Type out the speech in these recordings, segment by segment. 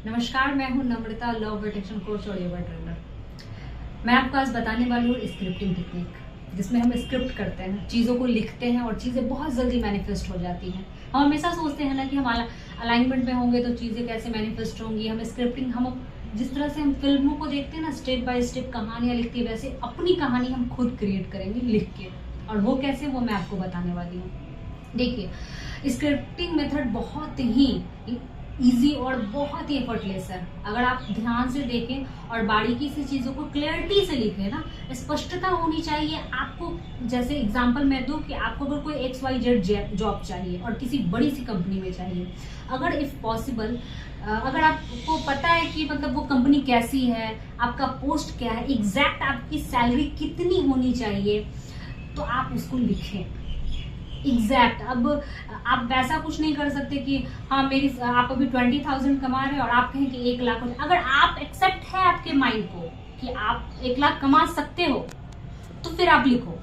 नमस्कार, मैं हूं नम्रता, लॉ ऑफ अट्रैक्शन कोच और योगा ट्रेनर। मैं आपको आज बताने वाली हूँ स्क्रिप्टिंग टेक्निक, जिसमें हम स्क्रिप्ट करते हैं, चीज़ों को लिखते हैं और चीज़ें बहुत जल्दी मैनिफेस्ट हो जाती हैं। हम हमेशा सोचते हैं ना कि हम अलाइनमेंट में होंगे तो चीज़ें कैसे मैनिफेस्ट होंगी। हम स्क्रिप्टिंग, हम जिस तरह से हम फिल्मों को देखते हैं ना, स्टेप बाय स्टेप कहानियाँ लिखती है, वैसे अपनी कहानी हम खुद क्रिएट करेंगे लिख के। और वो कैसे, वो मैं आपको बताने वाली हूँ। देखिए, स्क्रिप्टिंग मेथड बहुत ही इजी और बहुत ही एफर्टलेस है। अगर आप ध्यान से देखें और बारीकी से चीज़ों को क्लैरिटी से लिखें ना, स्पष्टता होनी चाहिए आपको। जैसे एग्जांपल मैं दूं कि आपको अगर कोई XYZ जॉब चाहिए और किसी बड़ी सी कंपनी में चाहिए, अगर इफ पॉसिबल, अगर आपको पता है कि मतलब वो कंपनी कैसी है, आपका पोस्ट क्या है, एग्जैक्ट आपकी सैलरी कितनी होनी चाहिए, तो आप उसको लिखें एग्जैक्ट। अब आप वैसा कुछ नहीं कर सकते कि हाँ आप अभी 20,000 कमा रहे हैं और आप कहें कि 1 लाख। अगर आप एक्सेप्ट है आपके माइंड को कि आप 1 लाख कमा सकते हो, तो फिर आप लिखो।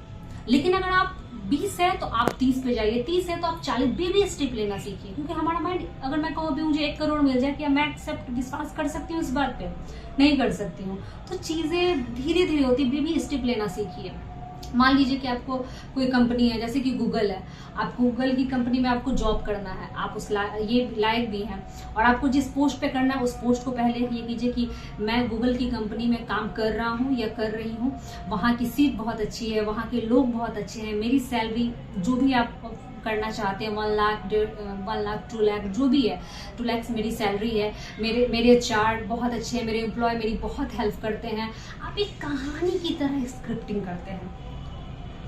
लेकिन अगर आप 20 है तो आप 30 पे जाइए, 30 है तो आप 40 भी स्टेप लेना सीखिए। क्योंकि हमारा माइंड, अगर मैं कहूँ अभी मुझे 1 करोड़ मिल जाए, क्या मैं एक्सेप्ट विश्वास कर सकती हूँ इस बात पे? नहीं कर सकती हूँ। तो चीजें धीरे धीरे होती, भी स्टेप लेना सीखिए। मान लीजिए कि आपको कोई कंपनी है, जैसे कि गूगल है, आपको गूगल की कंपनी में आपको जॉब करना है, आप ये लायक भी हैं और आपको जिस पोस्ट पे करना है उस पोस्ट को पहले ये कीजिए कि मैं गूगल की कंपनी में काम कर रहा हूँ या कर रही हूँ, वहाँ की सीट बहुत अच्छी है, वहाँ के लोग बहुत अच्छे हैं, मेरी सैलरी जो भी आप करना चाहते हैं 1 लाख, 1 लाख, 2 लाख, जो भी है, 2 लाख मेरी सैलरी है, मेरे चार्ट बहुत अच्छे हैं, मेरे एम्प्लॉय मेरी बहुत हेल्प करते हैं। आप एक कहानी की तरह स्क्रिप्टिंग करते हैं।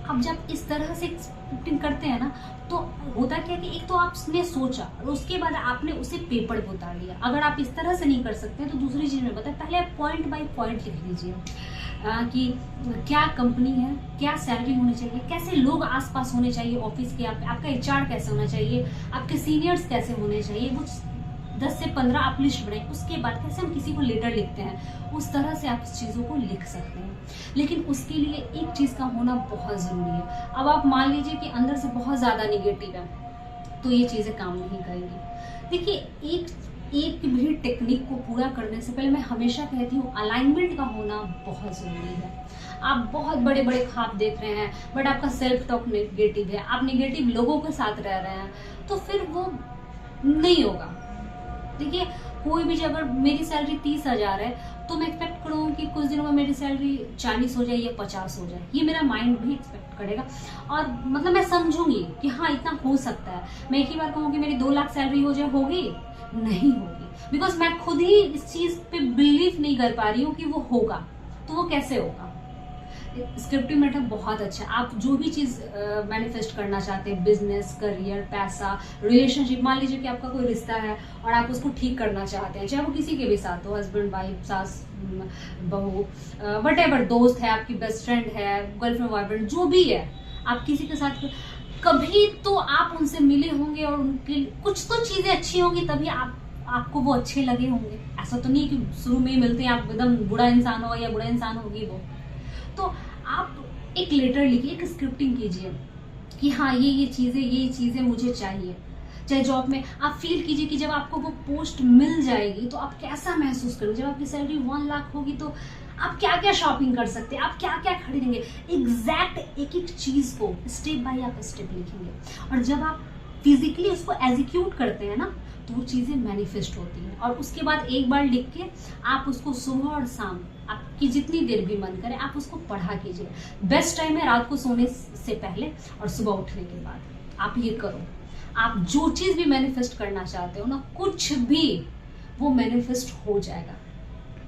अब जब इस तरह से स्क्रिप्टिंग करते हैं ना, तो होता क्या है कि एक तो आपने सोचा और उसके बाद आपने उसे पेपर पे उतार लिया। अगर आप इस तरह से नहीं कर सकते तो दूसरी चीज में बताएं, पहले आप पॉइंट बाय पॉइंट लिख लीजिए कि क्या कंपनी है, क्या सैलरी होनी चाहिए, कैसे लोग आसपास होने चाहिए ऑफिस के, आपका HR कैसे होना चाहिए, आपके सीनियर्स कैसे होने चाहिए, वो 10 से 15 आप लिस्ट बनाए। उसके बाद कैसे हम किसी को लेटर लिखते हैं, उस तरह से आप चीज़ों को लिख सकते हैं। लेकिन उसके लिए एक चीज़ का होना बहुत ज़रूरी है। अब आप मान लीजिए कि अंदर से बहुत ज़्यादा निगेटिव है, तो ये चीज़ें काम नहीं करेंगी। देखिए, एक भी टेक्निक को पूरा करने से पहले मैं हमेशा कहती हूँ अलाइनमेंट का होना बहुत ज़रूरी है। आप बहुत बड़े बड़े ख्वाब देख रहे हैं बट आपका सेल्फ टॉक नेगेटिव है, आप नेगेटिव लोगों के साथ रह रहे हैं, तो फिर वो नहीं होगा। देखिए, कोई भी, अगर मेरी सैलरी 30,000 है तो मैं एक्सपेक्ट करूँ कि कुछ दिनों में मेरी सैलरी 40 हो जाए या 50 हो जाए, ये मेरा माइंड भी एक्सपेक्ट करेगा। और मतलब मैं समझूंगी कि हाँ इतना हो सकता है। मैं एक ही बार कहूँ कि मेरी 2 लाख सैलरी हो जाए, होगी? नहीं होगी, बिकॉज मैं खुद ही इस चीज पे बिलीव नहीं कर पा रही हूँ कि वो होगा। तो वो कैसे होगा? स्क्रिप्टिंग मेथड बहुत अच्छा है। आप जो भी चीज मैनिफेस्ट करना चाहते हैं, बिजनेस, करियर, पैसा, रिलेशनशिप, मान लीजिए कि आपका कोई रिश्ता है और आप उसको ठीक करना चाहते हैं, चाहे वो किसी के भी साथ हो, हस्बैंड वाइफ, सास बहू, वटेवर, दोस्त है, आपकी बेस्ट फ्रेंड है, गर्लफ्रेंड बॉयफ्रेंड, जो भी है, आप किसी के साथ कभी तो आप उनसे मिले होंगे और उनके कुछ तो चीजें अच्छी होंगी, तभी आपको वो अच्छे लगे होंगे। ऐसा तो नहीं कि शुरू में ही मिलते हैं आप एकदम बुरा इंसान होगा या बुरा इंसान होगी वो। तो आप एक लेटर लिखिए, एक स्क्रिप्टिंग कीजिए कि हाँ ये चीजें मुझे चाहिए। चाहे जॉब में आप फील कीजिए कि जब आपको वो पोस्ट मिल जाएगी तो आप कैसा महसूस करोगे। जब आपकी सैलरी 1 लाख होगी तो आप क्या क्या शॉपिंग कर सकते हैं, आप क्या क्या खरीदेंगे, एग्जैक्ट एक एक चीज को स्टेप बाय आप स्टेप लिखेंगे। और जब आप फिजिकली उसको एग्जीक्यूट करते हैं ना, तो वो चीजें मैनिफेस्ट होती हैं। और उसके बाद एक बार लिख के आप उसको सुबह और शाम, आपकी जितनी देर भी मन करे, आप उसको पढ़ा कीजिए। बेस्ट टाइम है रात को सोने से पहले और सुबह उठने के बाद। आप ये करो, आप जो चीज भी मैनिफेस्ट करना चाहते हो ना, कुछ भी, वो मैनिफेस्ट हो जाएगा।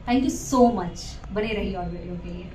थैंक यू सो मच, बने रहिए और वीडियो के लिए।